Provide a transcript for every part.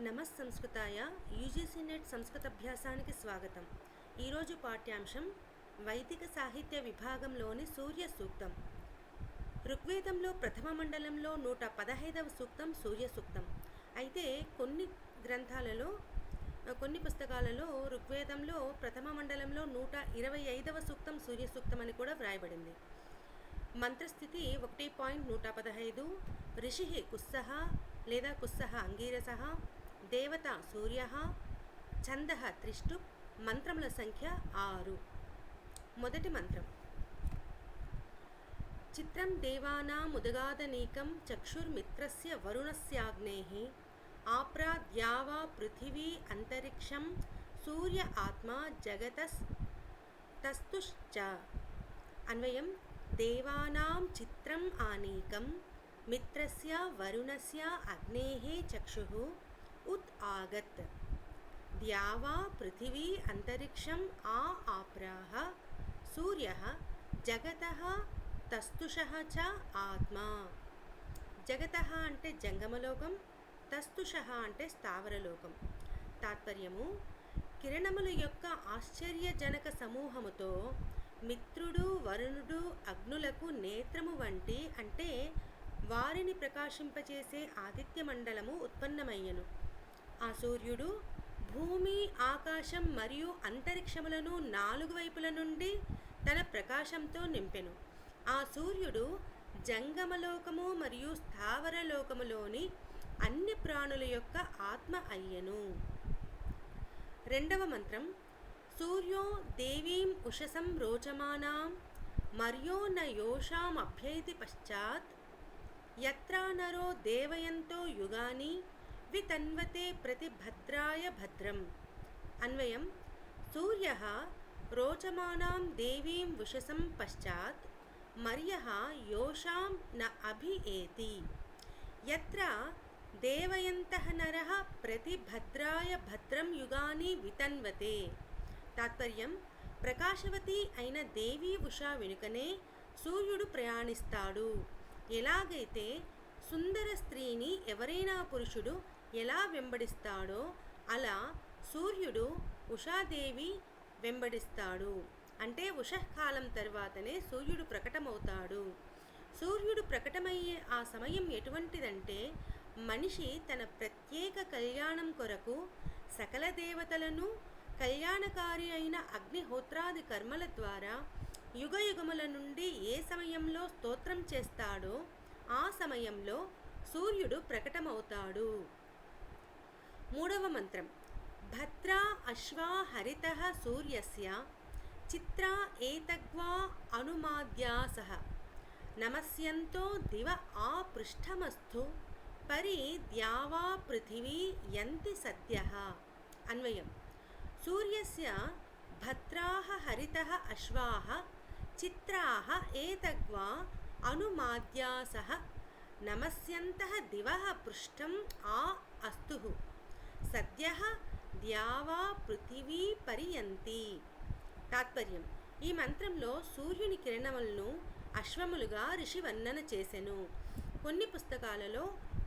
నమస్సంస్కృతాయ UGC net సంస్కృతాభ్యాసానికి స్వాగతం. ఈరోజు పాఠ్యాంశం వైదిక సాహిత్య విభాగంలోని సూర్య సూక్తం. ఋగ్వేదంలో ప్రథమ మండలంలో 115వ సూక్తం సూర్య సూక్తం. అయితే కొన్ని పుస్తకాలలో ఋగ్వేదంలో ప్రథమ మండలంలో 125వ సూక్తం సూర్య సూక్తం అని కూడా వ్రాయబడింది. మంత్రస్థితి 1.115. ఋషి కుస్సః లేదా కుస్సః అంగీరసః, దేవత సూర్య, ఛంద త్రిష్టుప్, మంత్రముల సంఖ్య 6. మొదటి మంత్రం. చిత్రం దేవానాముదగాదనీకం చక్షుర్మిత్రస్య వరుణస్యాగ్నేః ఆప్రా ద్యావా పృథివీ అంతరిక్షం సూర్య ఆత్మా జగతస్తస్తుశ్చ. అన్వయం. దేవానాం చిత్రం ఆనీకం మిత్రస్య వరుణస్య అగ్నేః చక్షుః ఉత్ ఆగత్. ద్యావా పృథివీ అంతరిక్షం ఆప్రాః సూర్యః జగతః తస్తుషః చ ఆత్మా. జగతః అంటే జంగమలోకం, తస్తుషః అంటే స్థావరలోకం. తాత్పర్యము: కిరణముల యొక్క ఆశ్చర్యజనక సమూహముతో మిత్రుడు వరుణుడు అగ్నులకు నేత్రము వంటి అంటే వారిని ప్రకాశింపచేసే ఆదిత్య మండలము ఉత్పన్నమయ్యను. ఆ సూర్యుడు భూమి, ఆకాశం మరియు అంతరిక్షములను 4 వైపుల నుండి తన ప్రకాశంతో నింపెను. ఆ సూర్యుడు జంగమలోకము మరియు స్థావరలోకములోని అన్ని ప్రాణుల యొక్క ఆత్మ అయ్యను. రెండవ మంత్రం. సూర్యో దేవీం ఉషసం రోచమానాం మర్యో న యోషామభ్యైతి పశ్చాత్ యత్రా నరో దేవయంతో యుగాని వితన్వతే ప్రతి భద్రాయ భద్రం. అన్వయం. సూర్యః రోచమానాం దేవీం ఉషసం పశ్చాత్ మర్యః యోషాం న అభియేతి యత్ర దేవయంతః నరః ప్రతి భద్రాయ భద్రం యుగాని వితన్వతే. తాత్పర్యం: ప్రకాశవతి అయిన దేవీ ఉషా వెనుకనే సూర్యుడు ప్రయాణిస్తాడు. ఎలాగైతే సుందర స్త్రీని ఎవరైనా పురుషుడు ఎలా వెంబడిస్తాడో అలా సూర్యుడు ఉషాదేవి వెంబడిస్తాడు. అంటే ఉషఃకాలం తర్వాతనే సూర్యుడు ప్రకటమవుతాడు. సూర్యుడు ప్రకటమయ్యే ఆ సమయం ఎటువంటిదంటే మనిషి తన ప్రత్యేక కళ్యాణం కొరకు సకల దేవతలను కళ్యాణకారి అయిన అగ్నిహోత్రాది కర్మల ద్వారా యుగయుగముల నుండి ఏ సమయంలో స్తోత్రం చేస్తాడో ఆ సమయంలో సూర్యుడు ప్రకటమవుతాడు. మూడవ మంత్రం. భద్రా అశ్వా హరితః సూర్యస్య చిత్రా ఏతగ్వా అనుమాద్యాసః నమస్యంతో దివ ఆపృష్ఠమస్థు పరి ద్యావా పృథివీ యంతి సద్యః. అన్వయం. సూర్యస్య భద్రాః హరితః అశ్వాః చిత్రాః ఏతగ్వా అనుమాద్యాసః నమస్యంతః దివః పృష్ఠం అస్తుః సద్యః ద్యావా పృథివీ పర్యంతి. తాత్పర్యం: ఈ మంత్రంలో సూర్యుని కిరణములను అశ్వములుగా ఋషి వర్ణన చేసెను. కొన్ని పుస్తకాలలో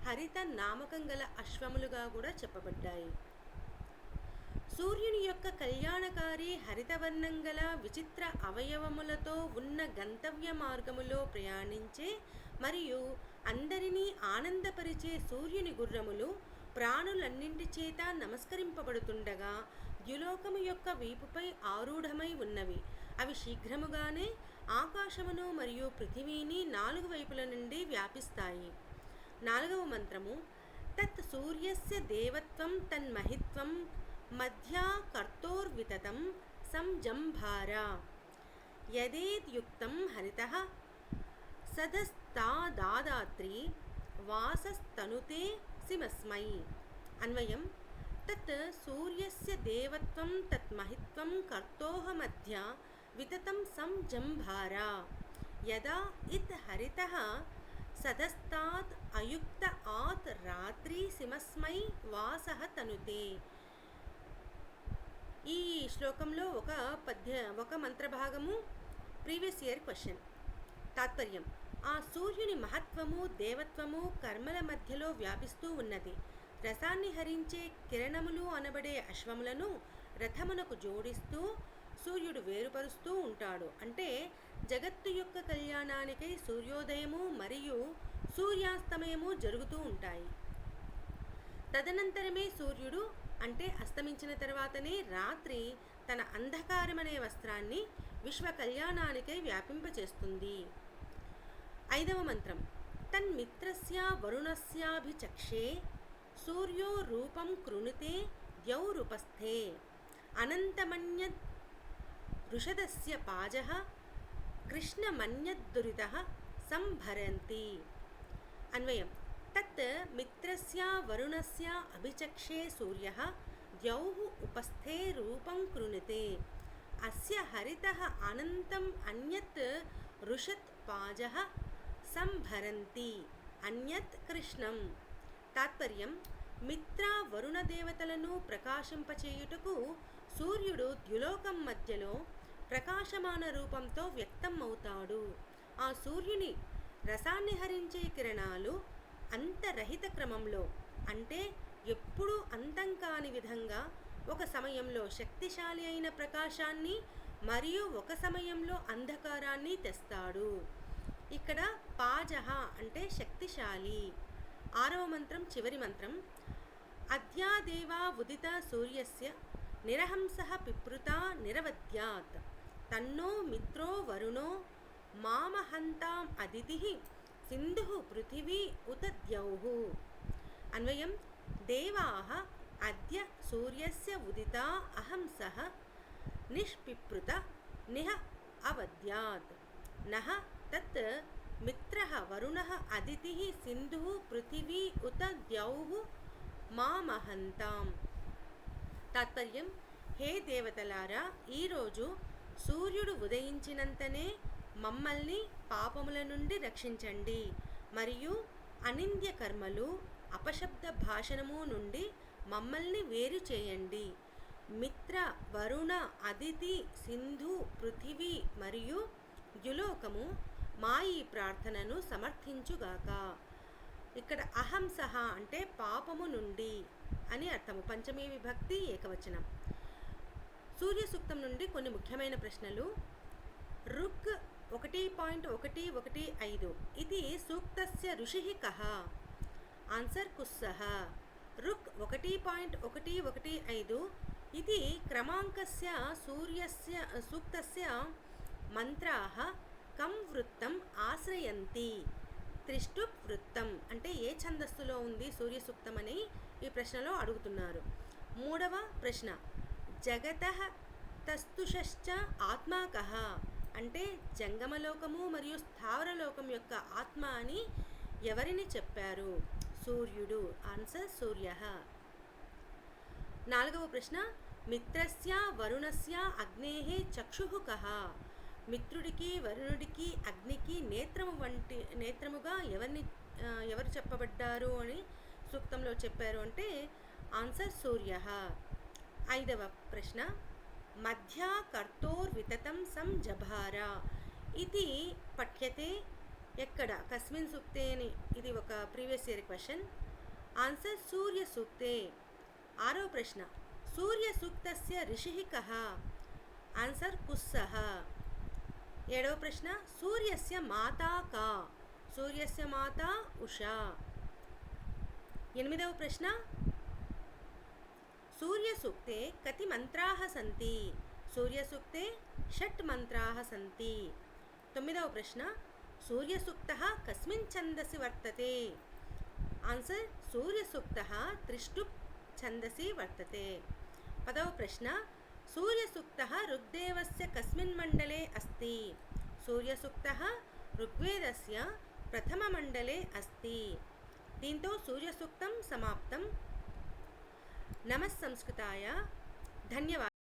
హరిత నామకం గల అశ్వములుగా కూడా చెప్పబడ్డాయి. సూర్యుని యొక్క కళ్యాణకారి హరితవర్ణం గల విచిత్ర అవయవములతో ఉన్న గంతవ్య మార్గములో ప్రయాణించే మరియు అందరినీ ఆనందపరిచే సూర్యుని గుర్రములు ప్రాణులన్నింటి చేత నమస్కరింపబడుతుండగా ద్యులోకము యొక్క వీపుపై ఆరూఢమై ఉన్నవి. అవి శీఘ్రముగానే ఆకాశమును మరియు పృథివీని 4 వైపుల నుండి వ్యాపిస్తాయి. నాలుగవ మంత్రము. తత్ సూర్యస్య దేవత్వం తన్మహిత్వం మధ్యా కర్తోర్వితతం సంజంభార యదేద్యుక్తం హరితః సదస్తాదాదాత్రి వాసస్తనుతే సిమస్మై. అన్వయం. తత్ సూర్యస్య దేవత్వం తన్మహిత్వం కర్తోః మధ్య వితతం సంజంభార యదా ఇత్ హరితః సదస్తాత్ అయుక్త ఆత్ రాత్రి సిమస్మై వాసః తనుతే. ఈ శ్లోకంలో ఒక మంత్రభాగము ప్రీవియస్ ఇయర్ క్వశ్చన్. తాత్పర్యం: ఆ సూర్యుని మహత్వము, దేవత్వము కర్మల మధ్యలో వ్యాపిస్తూ ఉన్నది. రసాన్ని హరించే కిరణములు అనబడే అశ్వములను రథమునకు జోడిస్తూ సూర్యుడు వేరుపరుస్తూ ఉంటాడు. అంటే జగత్తు యొక్క కళ్యాణానికై సూర్యోదయము మరియు సూర్యాస్తమయము జరుగుతూ ఉంటాయి. తదనంతరమే సూర్యుడు అంటే అస్తమించిన తర్వాతనే రాత్రి తన అంధకారమనే వస్త్రాన్ని విశ్వ కళ్యాణానికై వ్యాపింపచేస్తుంది. 5వ మంత్రం. తన్మిత్రస్య వరుణస్యాభిచక్షే సూర్యో రూపం కృణుతే ద్యౌరుపస్థే అనంతమన్యద్ వృషదస్య పాజః కృష్ణమన్యద్దురితః సంభరంతి. అన్వయం. తత్ మిత్రస్య వరుణస్య అభిచక్షే సూర్యః ద్యౌః ఉపస్థే రూపం కృణుతే అస్య హరితః అనంతం అన్యత్ రుషత్ పాజః సంభరంతి అన్యత్ కృష్ణం. తాత్పర్యం. మిత్ర వరుణ దేవతలను ప్రకాశింపచేయుటకు సూర్యుడు ద్యులోకం మధ్యలో ప్రకాశమాన రూపంతో వ్యక్తం అవుతాడు. ఆ సూర్యుని రసాన్ని హరించే కిరణాలు అంతరహిత క్రమంలో అంటే ఎప్పుడూ అంతం కాని విధంగా ఒక సమయంలో శక్తిశాలి అయిన ప్రకాశాన్ని మరియు ఒక సమయంలో అంధకారాన్ని తెస్తాడు. ఇక్కడ పాజః అంటే శక్తిశాలి. 6వ మంత్రం చివరి మంత్రం. అద్యాదేవా ఉదిత సూర్యస్య నిరహంసః పిప్రుతా నిరవద్యాత్ తన్నో మిత్రో వరుణో మామహంతాం అదితిః సింధుః పృథివీ ఉత ద్యౌః. అన్వయం. దేవాః అద్య సూర్యస్య ఉదితా అహంసః నిష్పిప్రుత నిహ అవద్యాత్ నః తత్ మిత్రః వరుణః అదితిః సింధుః పృథివీ ఉత ద్యౌః మామహంతాం. తాత్పర్యం. హే దేవతలారా, ఈరోజు సూర్యుడు ఉదయించినంతనే మమ్మల్ని పాపముల నుండి రక్షించండి మరియు అనింద్య కర్మలు అపశబ్ద భాషణము నుండి మమ్మల్ని వేరు చేయండి. మిత్ర వరుణ అదితి సింధు పృథివీ మరియు ద్యులోకము మా ఈ ప్రార్థనను సమర్థించుగాక. ఇక్కడ అహంసహ అంటే పాపము నుండి అని అర్థము. పంచమీ విభక్తి ఏకవచనం. సూర్య సూక్తం నుండి కొన్ని ముఖ్యమైన ప్రశ్నలు. రుక్ 1.115 ఇది సూక్తస్య ఋషిః కః? ఆన్సర్ కుస్సః. రుక్ 1.115 ఇది క్రమాంకస్య సూర్యస్య సూక్తస్య మంత్రాః కం వృత్తం ఆశ్రయంతి. త్రిష్టుప్ వృత్తం అంటే ఏ ఛందస్సులో ఉంది సూర్య సూక్తం అని ఈ ప్రశ్నలో అడుగుతున్నారు. 3వ ప్రశ్న. జగతః తస్తుషశ్చ ఆత్మా కః అంటే జంగమలోకము మరియు స్థావరలోకం యొక్క ఆత్మ అని ఎవరిని చెప్పారు? సూర్యుడు. ఆన్సర్ సూర్యః. 4వ ప్రశ్న. మిత్రస్య వరుణస్య అగ్నేః చక్షుః కః? మిత్రుడికి వరుణుడికి అగ్నికి నేత్రముగా ఎవరు చెప్పబడ్డారు అని సూక్తంలో చెప్పారు అంటే ఆన్సర్ సూర్యః. 5వ ప్రశ్న. మధ్యా కర్తోర్వితతం సంజభార ఇది పఠ్యతే ఎక్కడ? కస్మిన్ సూక్తే అని ఇది ఒక ప్రీవియస్ ఇయర్ క్వశ్చన్. ఆన్సర్ సూర్య సూక్తే. 6వ ప్రశ్న. సూర్య సూక్తస్య ఋషిః కః? ఆన్సర్ కుస్సః. 7వ ప్రశ్న. సూర్యస్య మాతా కా? సూర్యస్య మాతా ఉషా. 8వ ప్రశ్న. సూర్య సూక్తే కతి మంత్రాः సంతి? సూర్య సూక్తే షట్ మంత్రాः సంతి. 9వ ప్రశ్న. సూర్య సూక్తః కస్మిన్ ఛందసి వర్తతే? ఆన్సర్ సూర్య సూక్తః త్రిష్టుప్ ఛందసి వర్తతే. 10వ ప్రశ్న. సూర్య సూక్తః ఋగ్దేవస్య కస్మిన్ మండలే అస్తి? సూర్య సూక్తః ఋగ్వేదస్య ప్రథమ మండలే అస్తి. దీంతో సూర్య సూక్తం సమాప్తం. నమః సంస్కృతాయ. ధన్యవాదాలు.